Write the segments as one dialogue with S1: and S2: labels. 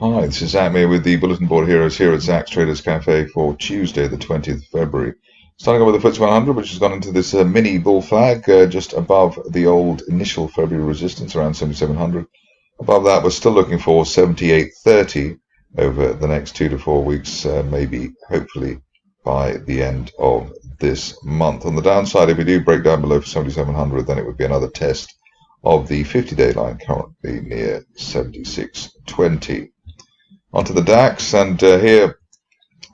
S1: Hi, this is Zach here with the Bulletin Board Heroes here at Zach's Traders Cafe for Tuesday, the 20th of February. Starting off with the FTSE 100, which has gone into this mini bull flag just above the old initial February resistance around 7,700. Above that, we're still looking for 78.30 over the next 2 to 4 weeks, maybe, hopefully, by the end of this month. On the downside, if we do break down below 7,700, then it would be another test of the 50-day line, currently near 76.20. Onto the DAX, and here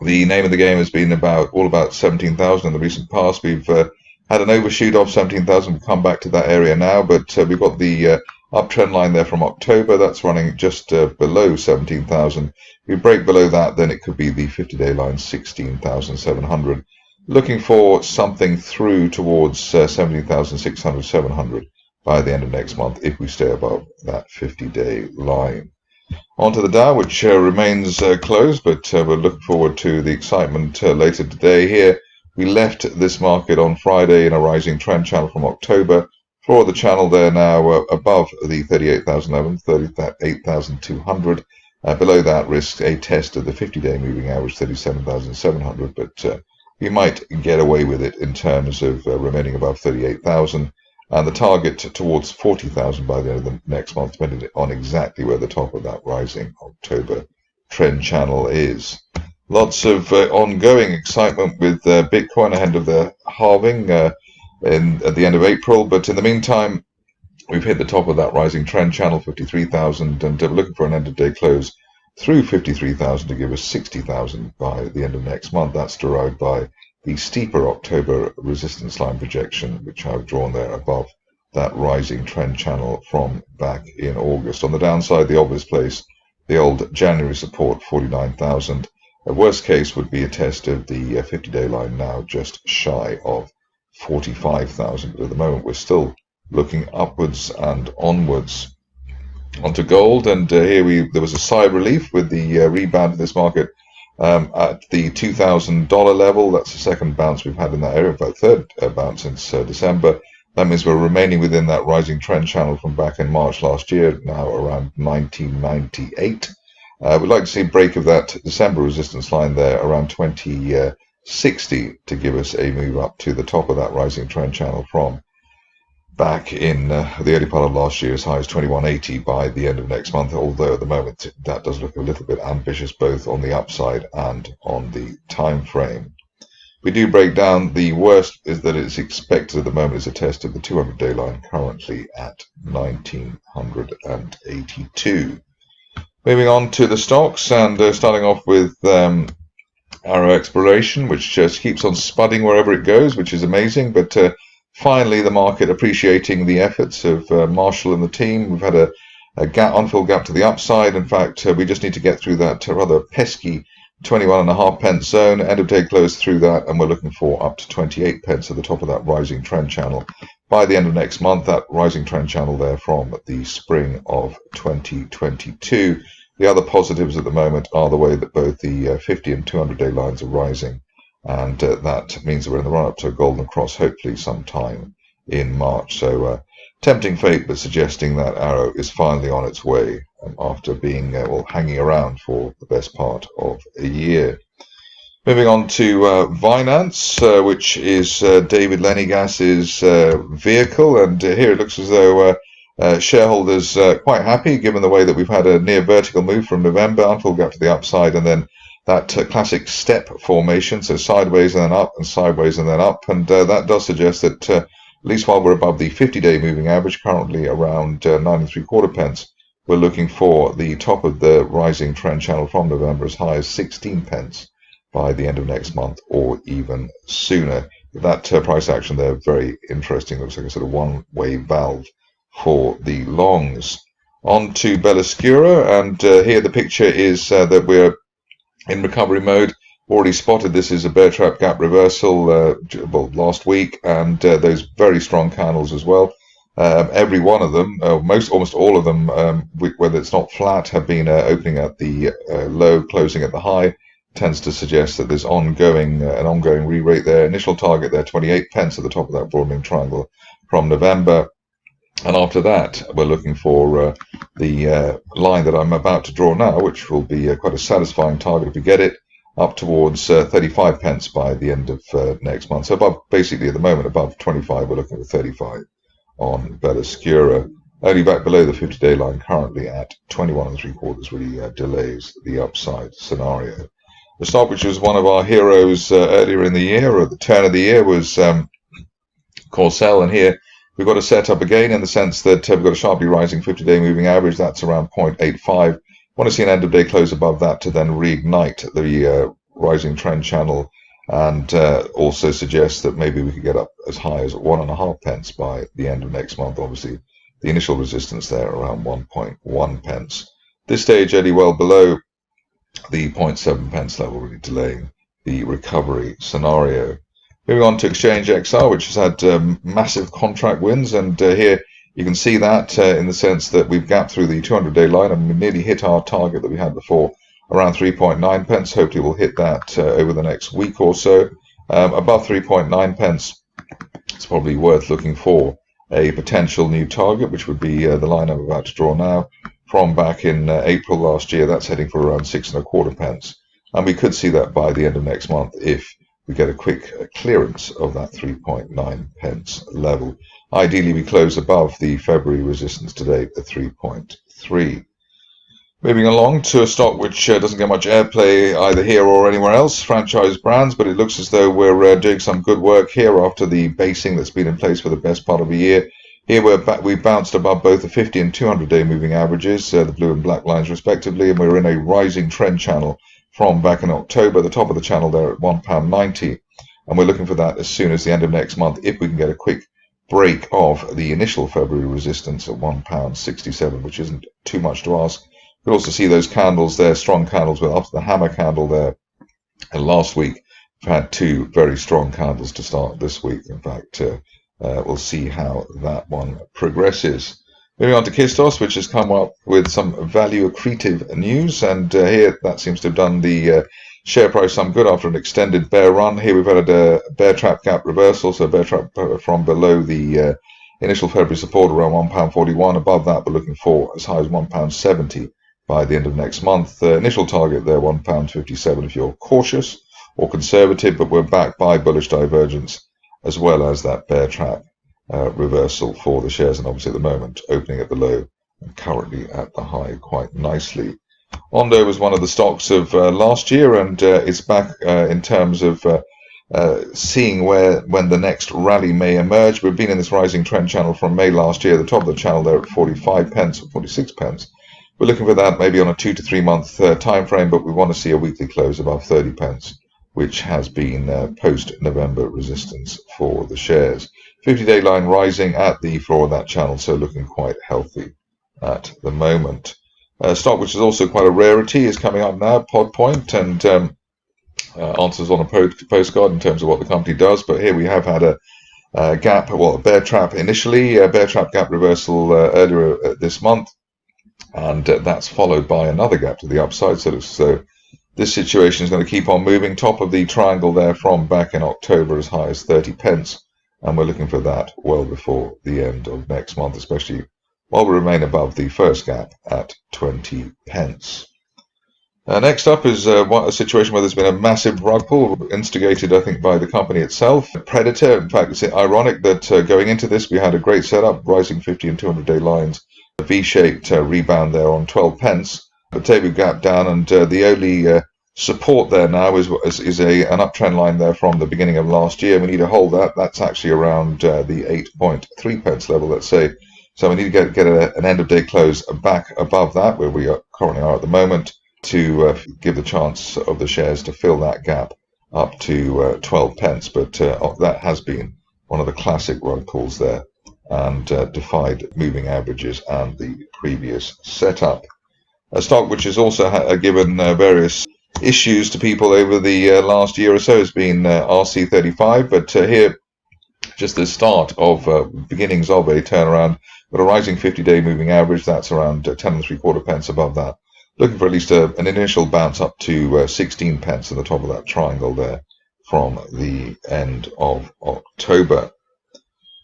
S1: the name of the game has been all about 17,000 in the recent past. We've had an overshoot of 17,000. We'll come back to that area now, but we've got the uptrend line there from October. That's running just below 17,000. If we break below that, then it could be the 50-day line, 16,700. Looking for something through towards 17,600, 700 by the end of next month if we stay above that 50-day line. Onto the Dow, which remains closed, but we're looking forward to the excitement later today. Here, we left this market on Friday in a rising trend channel from October. Floor of the channel there now above the 38,000 level, 38,200. Below that risks a test of the 50-day moving average, 37,700, but we might get away with it in terms of remaining above 38,000. And the target towards 40,000 by the end of the next month, depending on exactly where the top of that rising October trend channel is. Lots of ongoing excitement with Bitcoin ahead of the halving at the end of April. But in the meantime, we've hit the top of that rising trend channel, 53,000, and we're looking for an end-of-day close through 53,000 to give us 60,000 by the end of next month. That's derived by the steeper October resistance line projection, which I've drawn there above that rising trend channel from back in August. On the downside, the obvious place, the old January support, 49,000. A worst case would be a test of the 50-day line, now just shy of 45,000. But at the moment, we're still looking upwards and onwards. Onto gold, and here there was a sigh of relief with the rebound of this market at the $2,000 level. That's the second bounce we've had in that area, about third bounce since December. That means we're remaining within that rising trend channel from back in March last year, now around 1998. We'd like to see a break of that December resistance line there around 2060 to give us a move up to the top of that rising trend channel from back in the early part of last year, as high as 2180 by the end of next month, although at the moment that does look a little bit ambitious both on the upside and on the time frame. We do break down, the worst is that it's expected at the moment is a test of the 200-day line, currently at 1982. Moving on to the stocks, and starting off with Arrow Exploration, which just keeps on spudding wherever it goes, which is amazing, but finally, the market appreciating the efforts of Marshall and the team. We've had a unfilled gap to the upside. In fact, we just need to get through that rather pesky 21.5 pence zone. End of day close through that, and we're looking for up to 28 pence at the top of that rising trend channel by the end of next month. That rising trend channel there from the spring of 2022. The other positives at the moment are the way that both the 50 and 200-day lines are rising. And that means that we're in the run-up to a golden cross, hopefully sometime in March. So tempting fate, but suggesting that Arrow is finally on its way after being hanging around for the best part of a year. Moving on to Vinanz, which is David Lenegas's vehicle. And here it looks as though shareholders quite happy, given the way that we've had a near vertical move from November, unfilled gap to the upside, and then that classic step formation, so sideways and then up and sideways and then up, and that does suggest that at least while we're above the 50-day moving average, currently around 9.75 pence, we're looking for the top of the rising trend channel from November as high as 16 pence by the end of next month or even sooner. That price action there, very interesting, looks like a sort of one-way valve for the longs. On to Belluscura, and here the picture is that we're in recovery mode. Already spotted this is a bear trap gap reversal last week, and those very strong candles as well. Every one of them, almost all of them, whether it's not flat, have been opening at the low, closing at the high. Tends to suggest that there's an ongoing re-rate there. Initial target there, 28 pence at the top of that broadening triangle from November. And after that, we're looking for the line that I'm about to draw now, which will be quite a satisfying target if we get it, up towards 35 pence by the end of next month. So above, basically at the moment, above 25, we're looking at 35 on Belluscura. Only back below the 50-day line currently at 21 3/4 really delays the upside scenario. The stock, which was one of our heroes earlier in the year, or at the turn of the year, was Corcel, and here we've got a setup again in the sense that we've got a sharply rising 50-day moving average. That's around 0.85. Want to see an end of day close above that to then reignite the rising trend channel, and also suggest that maybe we could get up as high as 1.5 pence by the end of next month. Obviously, the initial resistance there around 1.1 pence. This stage, only well below the 0.7 pence level, really delaying the recovery scenario. Moving on to Exchange XR, which has had massive contract wins, and here you can see that in the sense that we've gapped through the 200-day line and we nearly hit our target that we had before, around 3.9 pence. Hopefully we'll hit that over the next week or so. Above 3.9 pence, it's probably worth looking for a potential new target, which would be the line I'm about to draw now, from back in April last year. That's heading for around 6.25 pence. And we could see that by the end of next month if we get a quick clearance of that 3.9 pence level. Ideally, we close above the February resistance today at 3.3. Moving along to a stock which doesn't get much airplay either here or anywhere else, Franchise Brands, but it looks as though we're doing some good work here after the basing that's been in place for the best part of a year. Here we bounced above both the 50 and 200-day moving averages, the blue and black lines respectively, and we're in a rising trend channel from back in October, the top of the channel there at £1.90, and we're looking for that as soon as the end of next month if we can get a quick break of the initial February resistance at £1.67, which isn't too much to ask. You can also see those candles there, strong candles, with up to the hammer candle there. And last week we've had two very strong candles to start this week. In fact, we'll see how that one progresses. Moving on to Kistos, which has come up with some value accretive news, and here that seems to have done the share price some good after an extended bear run. Here we've had a bear trap gap reversal, so bear trap from below the initial February support around £1.41. Above that, we're looking for as high as £1.70 by the end of next month. Initial target there, £1.57 if you're cautious or conservative, but we're backed by bullish divergence as well as that bear trap reversal for the shares, and obviously at the moment opening at the low and currently at the high quite nicely. Ondo was one of the stocks of last year, and it's back in terms of seeing when the next rally may emerge. We've been in this rising trend channel from May last year, the top of the channel there at 45 pence or 46 pence. We're looking for that maybe on a 2 to 3 month time frame, but we want to see a weekly close above 30 pence, which has been post-November resistance for the shares. 50-day line rising at the floor of that channel, so looking quite healthy at the moment. Stock which is also quite a rarity is coming up now, Pod Point, and answers on a postcard in terms of what the company does. But here we have had a gap, well, a bear trap initially, a bear trap gap reversal earlier this month, and that's followed by another gap to the upside. So this situation is going to keep on moving. Top of the triangle there from back in October as high as 30 pence, and we're looking for that well before the end of next month, especially while we remain above the first gap at 20 pence. Next up is a situation where there's been a massive rug pull, instigated, I think, by the company itself. Predator, in fact, it's ironic that going into this we had a great setup, rising 50 and 200-day lines, a V-shaped rebound there on 12 pence. But today we gapped down, and the only support there now is an uptrend line there from the beginning of last year. We need to hold that. That's actually around the 8.3 pence level, let's say. So we need to get an end of day close back above that, where we currently are at the moment, to give the chance of the shares to fill that gap up to 12 pence. But that has been one of the classic rug pulls there, and defied moving averages and the previous setup. A stock which has also given various issues to people over the last year or so has been RC35, but here just the start of beginnings of a turnaround, with a rising 50-day moving average. That's around 10.75 pence above that. Looking for at least an initial bounce up to 16 pence at the top of that triangle there from the end of October.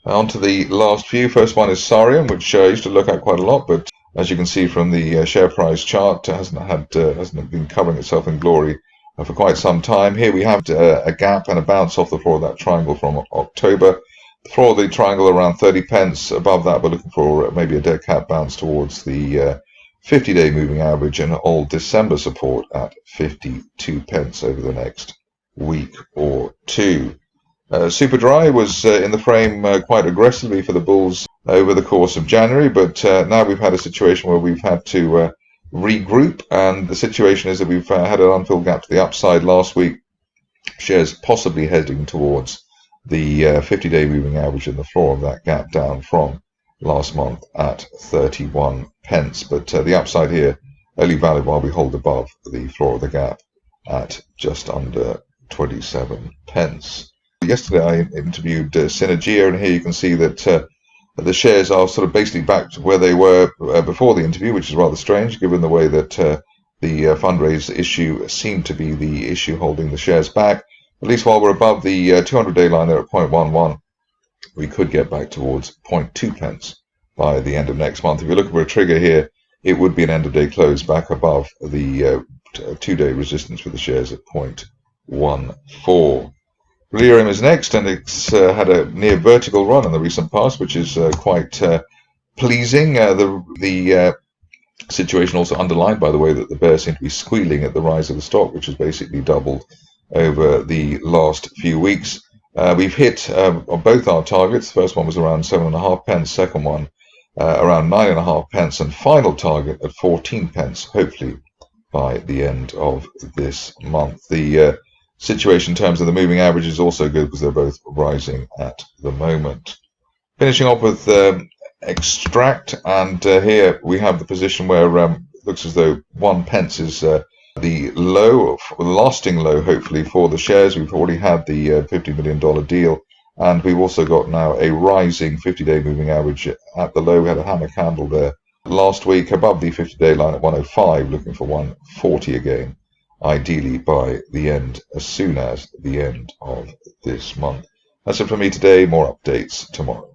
S1: On to the last few. First one is Sareum, which I used to look at quite a lot, but as you can see from the share price chart, hasn't been covering itself in glory for quite some time. Here we have a gap and a bounce off the floor of that triangle from October. The floor of the triangle around 30 pence. Above that, we're looking for maybe a dead cat bounce towards the 50-day moving average and old December support at 52 pence over the next week or two. Superdry was in the frame quite aggressively for the bulls over the course of January, but now we've had a situation where we've had to regroup, and the situation is that we've had an unfilled gap to the upside last week. Shares possibly heading towards the 50-day moving average and the floor of that gap down from last month at 31 pence. But the upside here only valid while we hold above the floor of the gap at just under 27 pence. Yesterday I interviewed Synergia, and here you can see that the shares are sort of basically back to where they were before the interview, which is rather strange given the way that the fundraise issue seemed to be the issue holding the shares back. At least while we're above the 200-day line there at 0.11, we could get back towards 0.2 pence by the end of next month. If you're looking for a trigger here, it would be an end-of-day close back above the 2-day resistance for the shares at 0.14. Valereum is next, and it's had a near vertical run in the recent past, which is quite pleasing. The situation also underlined by the way that the bears seem to be squealing at the rise of the stock, which has basically doubled over the last few weeks. We've hit on both our targets. The first one was around 7.5 pence, second one around 9.5 pence, and final target at 14 pence, hopefully by the end of this month. The situation in terms of the moving average is also good because they're both rising at the moment. Finishing off with Xtract, and here we have the position where it looks as though 1 pence is the low, lasting low hopefully for the shares. We've already had the $50 million deal, and we've also got now a rising 50-day moving average at the low. We had a hammer candle there last week above the 50-day line at 105, looking for 140 again, ideally by the end, as soon as the end of this month. That's it for me today. More updates tomorrow.